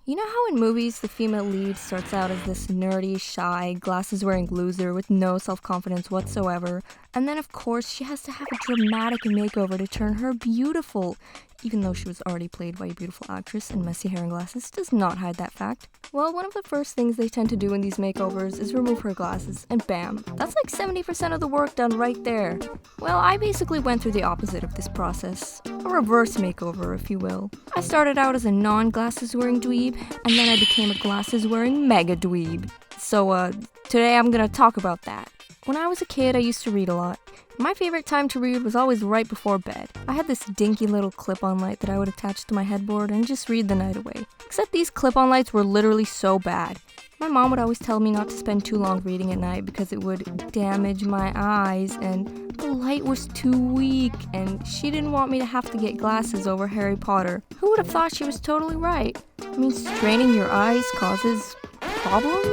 You know how in movies the female lead starts out as this nerdy, shy, glasses-wearing loser with no self-confidence whatsoever, and then of course she has to have a dramatic makeover to turn her beautiful, even though she was already played by a beautiful actress, and messy hair and glasses does not hide that fact. Well, one of the first things they tend to do in these makeovers is remove her glasses, and bam, that's like 70% of the work done right there. Well, I basically went through the opposite of this process, a reverse makeover, if you will. I started out as a non-glasses-wearing dweeb, and then I became a glasses-wearing mega dweeb. So, today I'm gonna talk about that. When I was a kid, I used to read a lot. My favorite time to read was always right before bed. I had this dinky little clip-on light that I would attach to my headboard and just read the night away. Except these clip-on lights were literally so bad. My mom would always tell me not to spend too long reading at night because it would damage my eyes, and the light was too weak, and she didn't want me to have to get glasses over Harry Potter. Who would have thought she was totally right? I mean, straining your eyes causes problems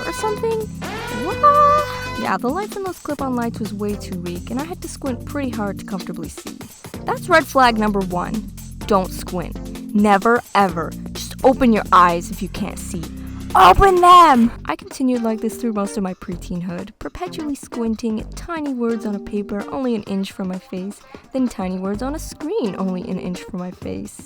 or something? What? Yeah, the light from those clip-on lights was way too weak, and I had to squint pretty hard to comfortably see. That's red flag number 1. Don't squint. Never, ever. Just open your eyes if you can't see. Open them! I continued like this through most of my preteen-hood, perpetually squinting at tiny words on a paper only an inch from my face, then tiny words on a screen only an inch from my face.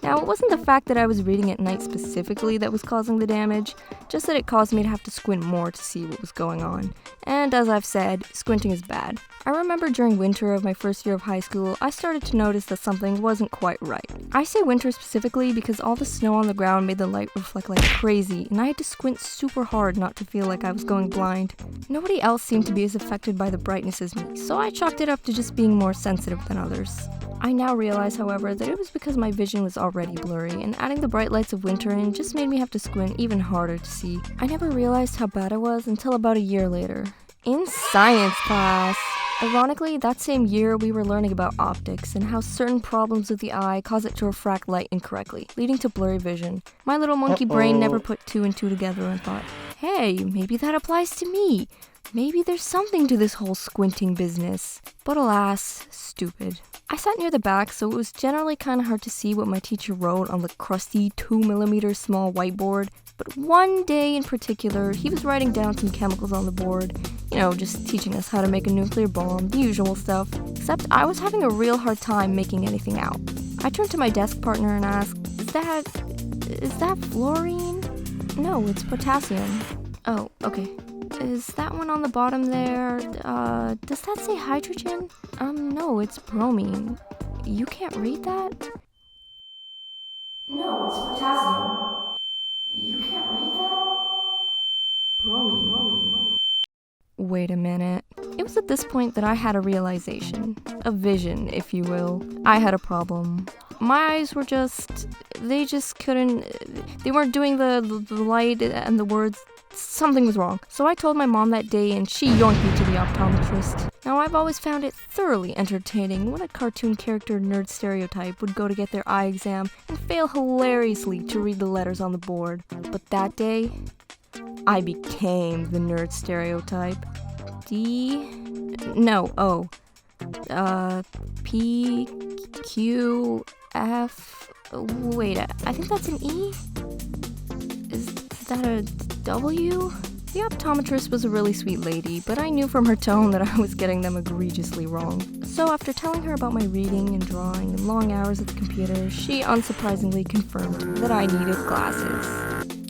Now, it wasn't the fact that I was reading at night specifically that was causing the damage, just that it caused me to have to squint more to see what was going on. And as I've said, squinting is bad. I remember during winter of my first year of high school, I started to notice that something wasn't quite right. I say winter specifically because all the snow on the ground made the light reflect like crazy, and I had to squint super hard not to feel like I was going blind. Nobody else seemed to be as affected by the brightness as me, so I chalked it up to just being more sensitive than others. I now realize, however, that it was because my vision was already blurry, and adding the bright lights of winter in just made me have to squint even harder to see. I never realized how bad I was until about a year later. In science class! Ironically, that same year we were learning about optics and how certain problems with the eye cause it to refract light incorrectly, leading to blurry vision. My little monkey brain never put 2 and 2 together and thought, hey, maybe that applies to me. Maybe there's something to this whole squinting business. But alas, stupid. I sat near the back, so it was generally kind of hard to see what my teacher wrote on the crusty 2mm small whiteboard. But one day in particular, he was writing down some chemicals on the board. You know, just teaching us how to make a nuclear bomb, the usual stuff. Except I was having a real hard time making anything out. I turned to my desk partner and asked, Is that fluorine? No, it's potassium. Oh, okay. Is that one on the bottom there? Does that say hydrogen? No, it's bromine. You can't read that? No, it's potassium. You can't read that? Bromine. Wait a minute. It was at this point that I had a realization. A vision, if you will. I had a problem. My eyes were they weren't doing the light and the words. Something was wrong. So I told my mom that day and she yoinked me to the optometrist. Now, I've always found it thoroughly entertaining when a cartoon character nerd stereotype would go to get their eye exam and fail hilariously to read the letters on the board. But that day, I became the nerd stereotype. P, Q, F, wait, I think that's an E? Is that a W? The optometrist was a really sweet lady, but I knew from her tone that I was getting them egregiously wrong. So after telling her about my reading and drawing and long hours at the computer, she unsurprisingly confirmed that I needed glasses.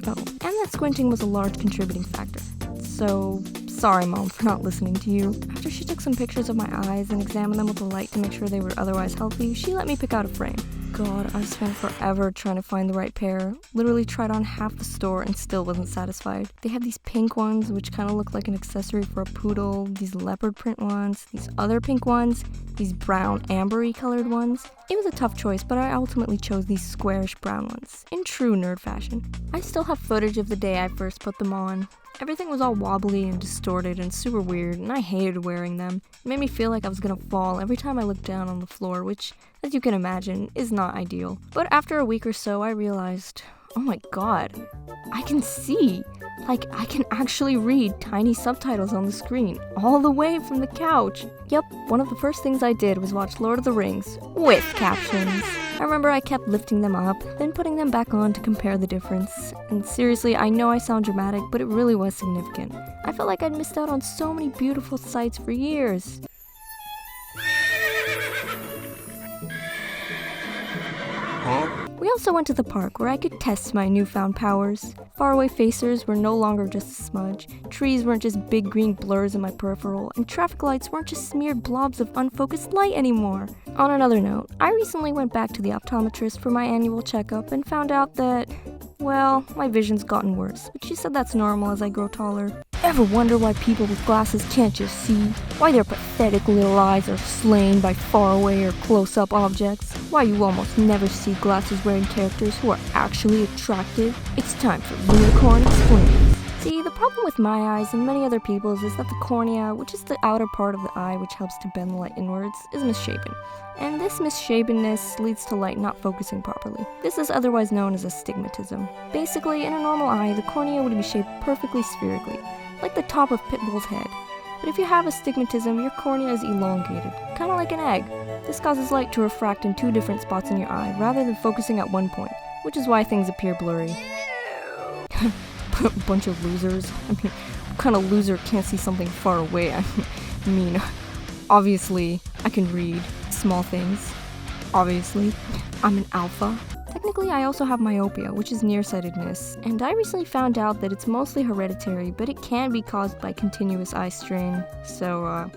Oh, and that squinting was a large contributing factor. So, sorry Mom for not listening to you. After she took some pictures of my eyes and examined them with the light to make sure they were otherwise healthy, she let me pick out a frame. God, I spent forever trying to find the right pair. Literally tried on half the store and still wasn't satisfied. They have these pink ones, which kind of look like an accessory for a poodle, these leopard print ones, these other pink ones, these brown ambery colored ones. It was a tough choice, but I ultimately chose these squarish brown ones, in true nerd fashion. I still have footage of the day I first put them on. Everything was all wobbly and distorted and super weird, and I hated wearing them. It made me feel like I was gonna fall every time I looked down on the floor, which, as you can imagine, is not ideal. But after a week or so, I realized Oh my god, I can see! Like, I can actually read tiny subtitles on the screen, all the way from the couch. Yep, one of the first things I did was watch Lord of the Rings with captions. I remember I kept lifting them up, then putting them back on to compare the difference. And seriously, I know I sound dramatic, but it really was significant. I felt like I'd missed out on so many beautiful sights for years. We also went to the park where I could test my newfound powers. Faraway facers were no longer just a smudge, trees weren't just big green blurs in my peripheral, and traffic lights weren't just smeared blobs of unfocused light anymore. On another note, I recently went back to the optometrist for my annual checkup and found out that, well, my vision's gotten worse, but she said that's normal as I grow taller. Ever wonder why people with glasses can't just see? Why their pathetic little eyes are slain by faraway or close-up objects? Why you almost never see glasses-wearing characters who are actually attractive? It's time for Unicorn Explains. See, the problem with my eyes and many other people's is that the cornea, which is the outer part of the eye which helps to bend the light inwards, is misshapen. And this misshapenness leads to light not focusing properly. This is otherwise known as astigmatism. Basically, in a normal eye, the cornea would be shaped perfectly spherically, like the top of Pitbull's head. But if you have astigmatism, your cornea is elongated, kind of like an egg. This causes light to refract in two different spots in your eye, rather than focusing at one point, which is why things appear blurry. Bunch of losers. I mean, what kind of loser can't see something far away? I mean, obviously, I can read small things. Obviously, I'm an alpha. Technically, I also have myopia, which is nearsightedness, and I recently found out that it's mostly hereditary, but it can be caused by continuous eye strain. So,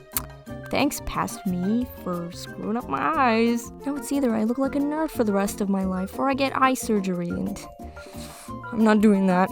thanks, past me, for screwing up my eyes. Now it's either I look like a nerd for the rest of my life, or I get eye surgery, and I'm not doing that.